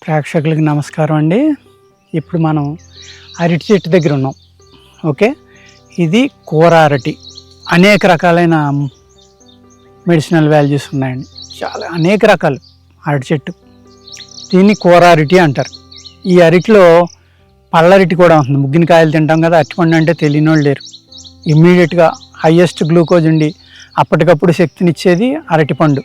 ప్రేక్షకులకి నమస్కారం అండి. ఇప్పుడు మనం అరటి చెట్టు దగ్గర ఉన్నాం. ఓకే, ఇది కూర అరటి. అనేక రకాలైన మెడిసినల్ వాల్యూస్ ఉన్నాయండి. చాలా అనేక రకాలు అరటి చెట్టు. దీన్ని కూర అరటి అంటారు. ఈ అరటిలో పళ్ళరటి కూడా ఉంటుంది. ముగ్గిన కాయలు తింటాం కదా, అరటిపండు అంటే తెలియని వాళ్ళు లేరు. ఇమ్మీడియట్గా హయ్యెస్ట్ గ్లూకోజ్ ఉండి అప్పటికప్పుడు శక్తినిచ్చేది అరటిపండు.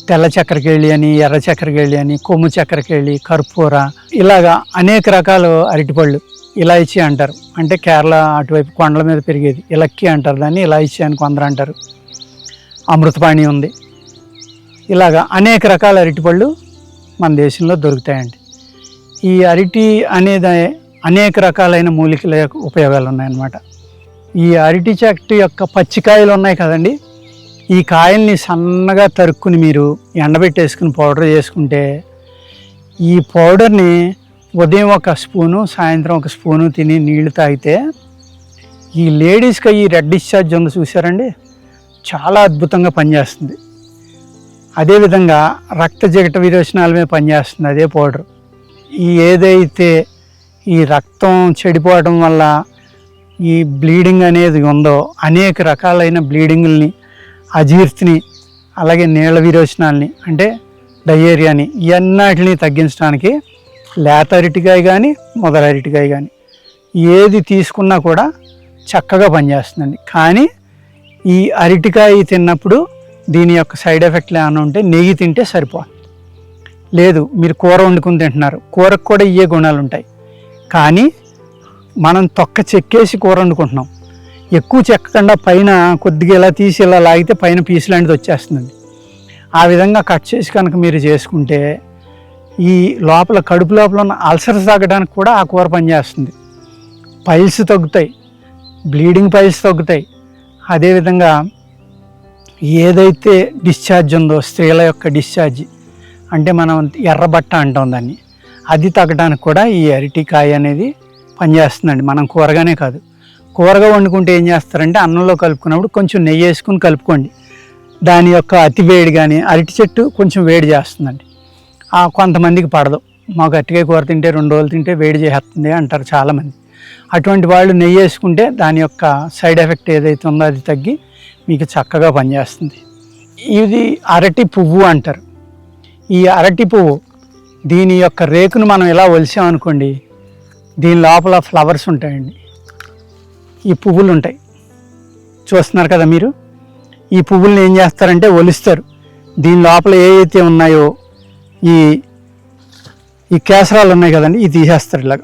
తెల్ల చక్కెరకేళి అని, ఎర్ర చక్కెరకేళి అని, కొమ్ము చక్కెరకేళి, కర్పూర, ఇలాగా అనేక రకాలు అరటిపళ్ళు. ఇలాయచీ అంటారు, అంటే కేరళ అటువైపు కొండల మీద పెరిగేది. ఇలక్కి అంటారు దాన్ని, ఇలాయచీ అని కొందరు అంటారు. అమృతపాణి ఉంది. ఇలాగా అనేక రకాల అరటిపళ్ళు మన దేశంలో దొరుకుతాయండి. ఈ అరటి అనేది అనేక రకాలైన మూలికల ఉపయోగాలు ఉన్నాయన్నమాట. ఈ అరటి చెట్టు యొక్క పచ్చికాయలు ఉన్నాయి కదండి, ఈ కాయల్ని సన్నగా తరుక్కుని మీరు ఎండబెట్టేసుకుని పౌడర్ చేసుకుంటే, ఈ పౌడర్ని ఉదయం ఒక స్పూను, సాయంత్రం ఒక స్పూను తిని నీళ్లు తాగితే, ఈ లేడీస్కి ఈ రెడ్ డిశ్చార్జ్ ఉంది చూసారండి, చాలా అద్భుతంగా పనిచేస్తుంది. అదేవిధంగా రక్త జిగట విరోచనాల మీద పనిచేస్తుంది అదే పౌడర్. ఈ ఏదైతే ఈ రక్తం చెడిపోవడం వల్ల ఈ బ్లీడింగ్ అనేది ఉందో, అనేక రకాలైన బ్లీడింగుల్ని, అజీర్తిని, అలాగే నీళ్ళ విరోచనాల్ని, అంటే డయేరియాని, ఇవన్నిటిని తగ్గించడానికి లేత అరటికాయ కానీ మొదల అరటికాయ కానీ ఏది తీసుకున్నా కూడా చక్కగా పనిచేస్తుందండి. కానీ ఈ అరటికాయ తిన్నప్పుడు దీని యొక్క సైడ్ ఎఫెక్ట్లు ఏమైనా ఉంటే నెయ్యి తింటే సరిపోతుంది. లేదు, మీరు కూర వండుకుని తింటున్నారు, కూరకు కూడా ఇవే గుణాలు ఉంటాయి. కానీ మనం తొక్క చెక్కేసి కూర వండుకుంటున్నాం. ఎక్కువ చెక్కకుండా పైన కొద్దిగా ఇలా తీసి ఇలా లాగితే పైన పీసు లాంటిది వచ్చేస్తుందండి. ఆ విధంగా కట్ చేసి కనుక మీరు చేసుకుంటే ఈ లోపల కడుపు లోపల ఉన్న అల్సర్స్ తగ్గడానికి కూడా ఆ కూర పనిచేస్తుంది. పైల్స్ తగ్గుతాయి, బ్లీడింగ్ పైల్స్ తగ్గుతాయి. అదేవిధంగా ఏదైతే డిశ్చార్జ్ ఉందో, స్త్రీల యొక్క డిశ్చార్జ్ అంటే మనం ఎర్రబట్ట అంటాం దాన్ని, అది తగ్గడానికి కూడా ఈ అరటికాయ అనేది పనిచేస్తుందండి. మనం కూరగానే కాదు, కూరగా వండుకుంటే ఏం చేస్తారంటే అన్నంలో కలుపుకున్నప్పుడు కొంచెం నెయ్యి వేసుకుని కలుపుకోండి. దాని యొక్క అతి వేడి కానీ, అరటి చెట్టు కొంచెం వేడి చేస్తుందండి. కొంతమందికి పడదు, మాకు అరటికాయ కూర తింటే 2 రోజులు తింటే వేడి చేస్తుంది అంటారు చాలామంది. అటువంటి వాళ్ళు నెయ్యి వేసుకుంటే దాని యొక్క సైడ్ ఎఫెక్ట్ ఏదైతే ఉందో అది తగ్గి మీకు చక్కగా పనిచేస్తుంది. ఇది అరటి పువ్వు అంటారు. ఈ అరటి పువ్వు, దీని యొక్క రేకును మనం ఇలా ఒలిసామనుకోండి, దీని లోపల ఫ్లవర్స్ ఉంటాయండి, ఈ పువ్వులు ఉంటాయి, చూస్తున్నారు కదా మీరు. ఈ పువ్వులను ఏం చేస్తారంటే ఒలిస్తారు. దీని లోపల ఏవైతే ఉన్నాయో ఈ కేసరాలు ఉన్నాయి కదండి, ఇవి తీసేస్తారు. ఇలాగ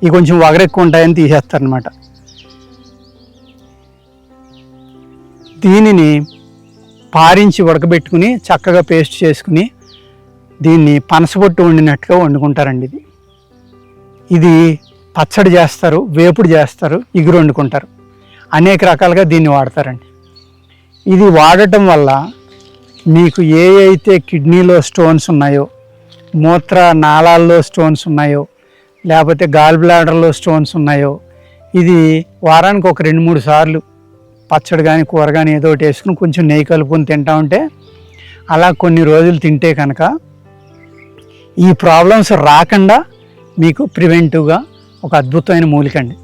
ఇవి కొంచెం వగరెక్కువ ఉంటాయని తీసేస్తారనమాట. దీనిని పారించి ఉడకబెట్టుకుని చక్కగా పేస్ట్ చేసుకుని దీన్ని పనసపొట్టు వండినట్టుగా వండుకుంటారండి. ఇది పచ్చడి చేస్తారు, వేపుడు చేస్తారు, ఇగురు వండుకుంటారు. అనేక రకాలుగా దీన్ని వాడతారండి. ఇది వాడటం వల్ల మీకు ఏ అయితే కిడ్నీలో స్టోన్స్ ఉన్నాయో, మూత్ర నాళాల్లో స్టోన్స్ ఉన్నాయో, లేకపోతే గాల్ బ్లాడర్లో స్టోన్స్ ఉన్నాయో, ఇది వారానికి ఒక 2-3 సార్లు పచ్చడి కానీ కూర కానీ ఏదో ఒకటి వేసుకుని కొంచెం నెయ్యి కలుపుకొని తింటా ఉంటే, అలా కొన్ని రోజులు తింటే కనుక ఈ ప్రాబ్లమ్స్ రాకుండా మీకు ప్రివెంటివ్గా ఒక అద్భుతమైన మూలిక అండి.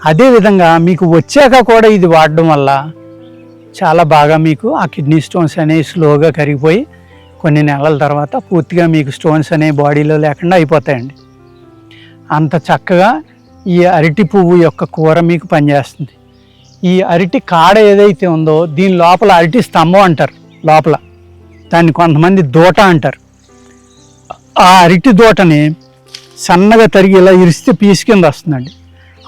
అదేవిధంగా మీకు వచ్చాక కూడా ఇది వాడడం వల్ల చాలా బాగా మీకు ఆ కిడ్నీ స్టోన్స్ అనేవి స్లోగా కరిగిపోయి కొన్ని నెలల తర్వాత పూర్తిగా మీకు స్టోన్స్ అనేవి బాడీలో లేకుండా అయిపోతాయండి. అంత చక్కగా ఈ అరటి పువ్వు యొక్క కూర మీకు పనిచేస్తుంది. ఈ అరటి కాడ ఏదైతే ఉందో దీని లోపల అరటి స్తంభం అంటారు, లోపల దాన్ని కొంతమంది దూట అంటారు. ఆ అరటి దూటని సన్నగా తరిగి ఇలా ఇరిస్తే పీసు కింద వస్తుందండి.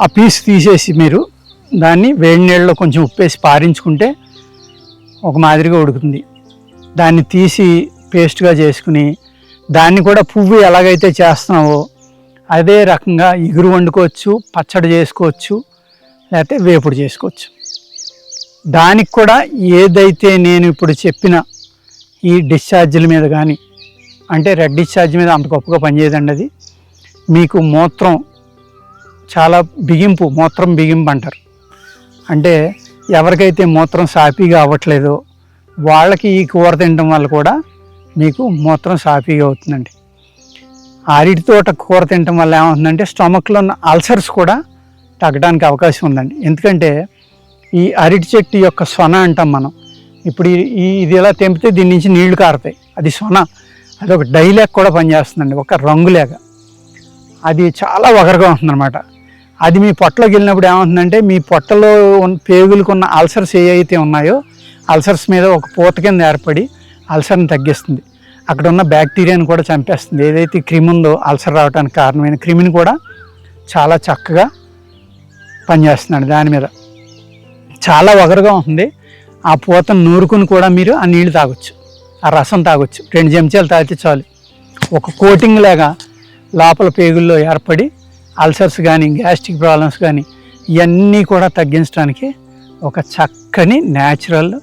ఆ పీసు తీసేసి మీరు దాన్ని వేడి నీళ్ళలో కొంచెం ఉప్పేసి పారించుకుంటే ఒక మాదిరిగా ఉడుకుతుంది. దాన్ని తీసి పేస్ట్గా చేసుకుని దాన్ని కూడా పువ్వు ఎలాగైతే చేస్తున్నావో అదే రకంగా ఇగురు వండుకోవచ్చు, పచ్చడి చేసుకోవచ్చు, లేకపోతే వేపుడు చేసుకోవచ్చు. దానికి కూడా ఏదైతే నేను ఇప్పుడు చెప్పిన ఈ డిశ్చార్జీల మీద కానీ, అంటే రెడ్ డిశ్చార్జ్ మీద అంత గొప్పగా పనిచేయదండి. అది మీకు మూత్రం చాలా బిగింపు, మూత్రం బిగింపు అంటారు. అంటే ఎవరికైతే మూత్రం సాఫీగా అవ్వట్లేదో వాళ్ళకి ఈ కూర తినడం వల్ల కూడా మీకు మూత్రం సాఫీగా అవుతుందండి. అరటి తోట కూర తినటం వల్ల ఏమవుతుందంటే స్టమక్లో ఉన్న అల్సర్స్ కూడా తగ్గడానికి అవకాశం ఉందండి. ఎందుకంటే ఈ అరటి చెట్టు యొక్క సొన అంటాం మనం. ఇప్పుడు ఇది ఇలా తెంపితే దీని నుంచి నీళ్లు కారుతాయి, అది సొన. అది ఒక డైలాగ్ కూడా పనిచేస్తుందండి, ఒక రంగులేక. అది చాలా వగరగా ఉంటుందన్నమాట. అది మీ పొట్టలోకి వెళ్ళినప్పుడు ఏమవుతుందంటే మీ పొట్టలో పేగులకు ఉన్న అల్సర్స్ ఏవైతే ఉన్నాయో అల్సర్స్ మీద ఒక పూత కింద ఏర్పడి అల్సర్ని తగ్గిస్తుంది. అక్కడ ఉన్న బ్యాక్టీరియాని కూడా చంపేస్తుంది. ఏదైతే క్రిమి ఉందో అల్సర్ రావడానికి కారణమైన క్రిమిని కూడా చాలా చక్కగా పనిచేస్తున్నాడు. దాని మీద చాలా వగరుగా ఉంటుంది. ఆ పూతను నూరుకుని కూడా మీరు ఆ నీళ్ళు తాగొచ్చు, ఆ రసం తాగొచ్చు. 2 చెంచాలు తాగితే చాలు. ఒక కోటింగ్ లాగా లోపల పేగుల్లో ఏర్పడి అల్సర్స్ కానీ గ్యాస్ట్రిక్ ప్రాబ్లమ్స్ కానీ ఇవన్నీ కూడా తగ్గించడానికి ఒక చక్కని న్యాచురల్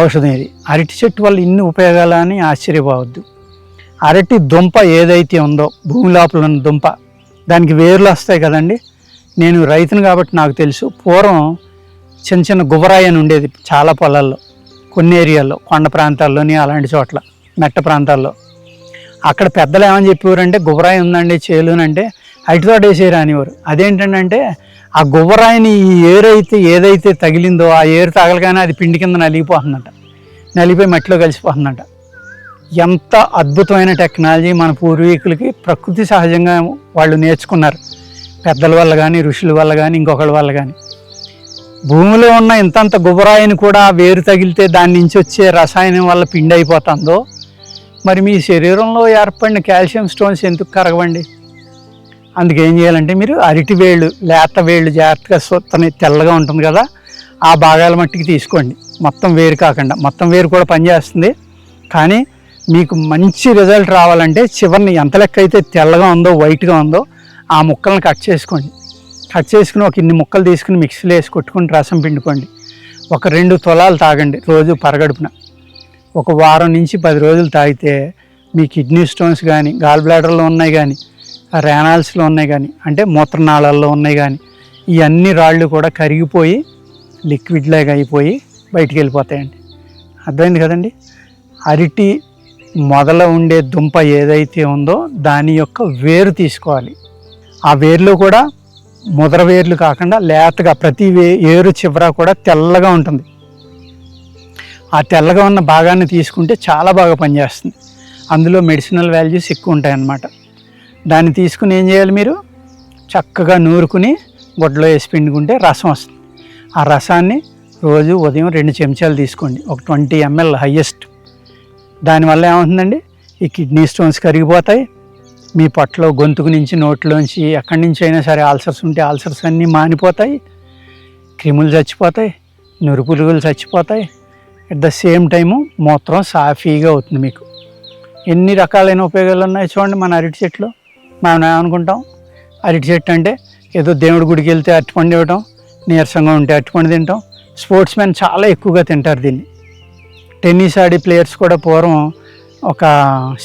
ఔషధం ఇది. అరటి చెట్టు వల్ల ఇన్ని ఉపయోగాలు అని ఆశ్చర్యపోవద్దు. అరటి దుంప ఏదైతే ఉందో భూమి లోపల ఉన్న దుంప, దానికి వేర్లు వస్తాయి కదండి. నేను రైతును కాబట్టి నాకు తెలుసు. పూర్వం చిన్న చిన్న గుబరాయి అని ఉండేది చాలా పొలాల్లో, కొన్ని ఏరియాల్లో, కొండ ప్రాంతాల్లోని అలాంటి చోట్ల, మెట్ట ప్రాంతాల్లో. అక్కడ పెద్దలు ఏమని చెప్పేవారంటే గుబరాయి ఉందండి చేలునంటే అరటి తోట వేసేరు అనేవారు. అదేంటంటే ఆ గుబరాయిని ఈ ఏదైతే తగిలిందో ఆ ఏరు తగలగానే అది పిండి కింద నలిగిపోతుందంట, నలిగిపోయి మట్టిలో కలిసిపోతుందంట. ఎంత అద్భుతమైన టెక్నాలజీ మన పూర్వీకులకి ప్రకృతి సహజంగా వాళ్ళు నేర్చుకున్నారు, పెద్దల వల్ల కానీ ఋషుల వల్ల కానీ ఇంకొకళ్ళ వల్ల కానీ. భూమిలో ఉన్న ఇంతంత గుబరాయిని కూడా వేరు తగిలితే దాని నుంచి వచ్చే రసాయనం వల్ల పిండి అయిపోతుందో, మరి మీ శరీరంలో ఏర్పడిన కాల్షియం స్టోన్స్ ఎందుకు కరగవండి? అందుకేం చేయాలంటే మీరు అరటి వేళ్ళు, లేత వేళ్ళు జాగ్రత్తగా సొత్తని తెల్లగా ఉంటుంది కదా, ఆ భాగాల మట్టికి తీసుకోండి. మొత్తం వేరు కాకుండా. మొత్తం వేరు కూడా పనిచేస్తుంది, కానీ మీకు మంచి రిజల్ట్ రావాలంటే చివరిని ఎంత లెక్క అయితే తెల్లగా ఉందో వైట్గా ఉందో ఆ ముక్కలను కట్ చేసుకోండి. కట్ చేసుకుని ఒక ఇన్ని ముక్కలు తీసుకుని మిక్సీలో వేసి కొట్టుకుని రసం పిండుకోండి. ఒక 2 తులాలు తాగండి రోజు పరగడుపున. ఒక వారం నుంచి 10 రోజులు తాగితే మీ కిడ్నీ స్టోన్స్ కానీ, గాల్ బ్లాడర్లో ఉన్నాయి కానీ, రేనాల్స్లో ఉన్నాయి కానీ, అంటే మూత్రనాళాల్లో ఉన్నాయి కానీ, ఈ అన్ని రాళ్ళు కూడా కరిగిపోయి లిక్విడ్ లాగా అయిపోయి బయటికి వెళ్ళిపోతాయండి. అర్థమైంది కదండి. అరటి మొదల ఉండే దుంప ఏదైతే ఉందో దాని యొక్క వేరు తీసుకోవాలి. ఆ వేరులో కూడా ముదర వేర్లు కాకుండా లేతగా ప్రతి ఏరు చివర కూడా తెల్లగా ఉంటుంది. ఆ తెల్లగా ఉన్న భాగాన్ని తీసుకుంటే చాలా బాగా పనిచేస్తుంది. అందులో మెడిసినల్ వాల్యూస్ ఎక్కువ ఉంటాయన్నమాట. దాన్ని తీసుకుని ఏం చేయాలి, మీరు చక్కగా నూరుకుని గుడ్డలో వేసి పిండుకుంటే రసం వస్తుంది. ఆ రసాన్ని రోజు ఉదయం 2 చెంచాలు తీసుకోండి, ఒక 20 ml హయ్యెస్ట్. దానివల్ల ఏమవుతుందండి, ఈ కిడ్నీ స్టోన్స్ కరిగిపోతాయి. మీ పొట్టలో, గొంతుకు నుంచి, నోట్లోంచి, ఎక్కడి నుంచి అయినా సరే ఆల్సర్స్ ఉంటే ఆల్సర్స్ అన్నీ మానిపోతాయి, క్రిములు చచ్చిపోతాయి, నురుపులుగులు చచ్చిపోతాయి. అట్ ద సేమ్ టైము మూత్రం సాఫీగా అవుతుంది. మీకు ఎన్ని రకాలైన ఉపయోగాలు ఉన్నాయి చూడండి మన అరటి చెట్లు. మనం ఏమనుకుంటాం, అరటి చెట్టు అంటే ఏదో దేవుడి గుడికి వెళ్తే అరటిపండు ఇవ్వటం, నీరసంగా ఉంటే అరటిపండు తింటాం. స్పోర్ట్స్ మెన్ చాలా ఎక్కువగా తింటారు దీన్ని. టెన్నిస్ ఆడి ప్లేయర్స్ కూడా పూర్వం ఒక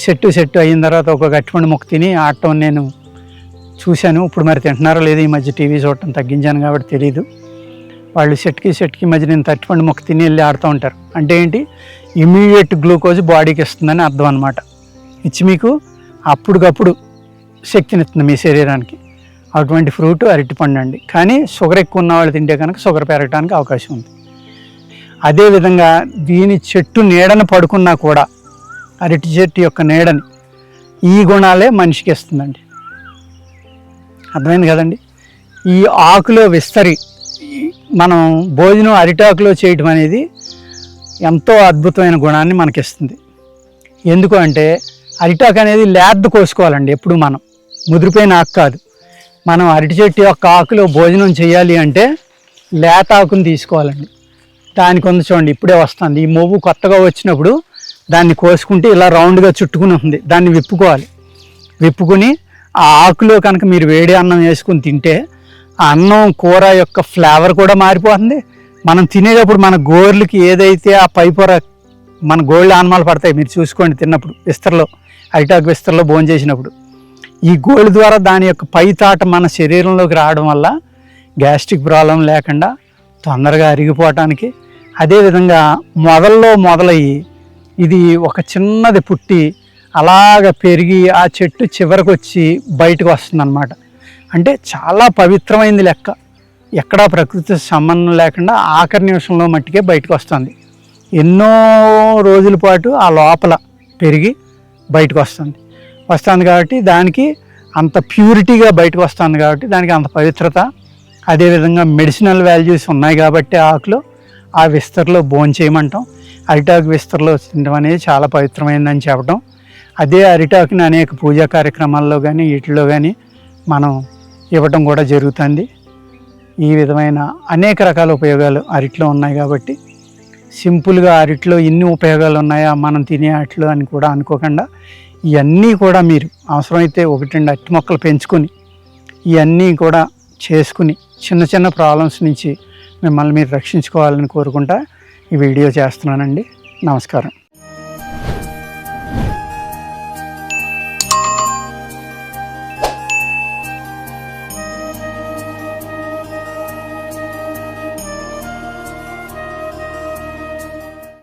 సెట్టు అయిన తర్వాత ఒక అరటిపండు మొక్క తిని ఆడటం నేను చూశాను. ఇప్పుడు మరి తింటున్నారో లేదు, ఈ మధ్య టీవీ చూడటం తగ్గించాను కాబట్టి తెలియదు. వాళ్ళు సెట్కి మధ్య నేను అరటిపండు మొక్క తిని వెళ్ళి ఆడుతూ ఉంటారు. అంటే ఏంటి, ఇమీడియట్ గ్లూకోజ్ బాడీకి ఇస్తుందని అర్థం అనమాట. ఇచ్చి మీకు అప్పటికప్పుడు శక్తినిస్తుంది మీ శరీరానికి. అటువంటి ఫ్రూట్ అరటిపండు అండి. కానీ షుగర్ ఎక్కువ ఉన్న వాళ్ళు తింటే కనుక షుగర్ పెరగడానికి అవకాశం ఉంది. అదేవిధంగా దీని చెట్టు నీడను పడుకున్నా కూడా, అరటి చెట్టు యొక్క నీడని, ఈ గుణాలే మనిషికి ఇస్తుందండి. అర్థమైంది కదండి. ఈ ఆకులో విస్తరి మనం భోజనం అరిటాకులో చేయటం అనేది ఎంతో అద్భుతమైన గుణాన్ని మనకిస్తుంది. ఎందుకు అంటే అరిటాకు అనేది లేద్ద కోసుకోవాలండి. ఎప్పుడు మనం ముదిరిపోయిన ఆకు కాదు. మనం అరటి చెట్టు యొక్క ఆకులో భోజనం చేయాలి అంటే లేత ఆకుని తీసుకోవాలండి. దానికి ఉంది చూడండి, ఇప్పుడే వస్తుంది. ఈ మొవ్వు కొత్తగా వచ్చినప్పుడు దాన్ని కోసుకుంటే ఇలా రౌండ్గా చుట్టుకుని ఉంటుంది. దాన్ని విప్పుకోవాలి. విప్పుకుని ఆ ఆకులో కనుక మీరు వేడి అన్నం వేసుకుని తింటే ఆ అన్నం కూర యొక్క ఫ్లేవర్ కూడా మారిపోతుంది. మనం తినేటప్పుడు మన గోర్లకి ఏదైతే ఆ పైపొర మన గోళ్ళు ఆనమాలు పడతాయి, మీరు చూసుకోండి తిన్నప్పుడు, విస్తరలో, అరిటాకు విస్తరలో భోజనం చేసినప్పుడు ఈ గోళ్ళ ద్వారా దాని యొక్క పై తాట మన శరీరంలోకి రావడం వల్ల గ్యాస్ట్రిక్ ప్రాబ్లం లేకుండా తొందరగా అరిగిపోవటానికి, అదేవిధంగా మొదలయ్యి ఇది ఒక చిన్నది పుట్టి అలాగ పెరిగి ఆ చెట్టు చివరికి వచ్చి బయటకు వస్తుందన్నమాట. అంటే చాలా పవిత్రమైంది లెక్క. ఎక్కడా ప్రకృతి సంబంధం లేకుండా ఆఖరి నిమిషంలో మట్టికే బయటకు వస్తుంది. ఎన్నో రోజుల పాటు ఆ లోపల పెరిగి బయటకు వస్తుంది కాబట్టి దానికి అంత ప్యూరిటీగా బయటకు వస్తుంది, కాబట్టి దానికి అంత పవిత్రత. అదేవిధంగా మెడిసినల్ వాల్యూస్ ఉన్నాయి కాబట్టి ఆకులో ఆ విస్తరలో భోంచేయమంటాం. అరిటాకు విస్తరలో తినడం అనేది చాలా పవిత్రమైందని చెప్పడం. అదే అరిటాకుని అనేక పూజా కార్యక్రమాల్లో కానీ వీటిలో కానీ మనం ఇవ్వటం కూడా జరుగుతుంది. ఈ విధమైన అనేక రకాల ఉపయోగాలు అరటిలో ఉన్నాయి కాబట్టి సింపుల్గా అరటిలో ఇన్ని ఉపయోగాలు ఉన్నాయా మనం తినే అరటిలో అని కూడా అనుకోకుండా ఇవన్నీ కూడా మీరు అవసరమైతే 1-2 అరటి మొక్కలు పెంచుకొని ఇవన్నీ కూడా చేసుకుని చిన్న చిన్న ప్రాబ్లమ్స్ నుంచి మిమ్మల్ని మీరు రక్షించుకోవాలని కోరుకుంటా ఈ వీడియో చేస్తున్నానండి. నమస్కారం.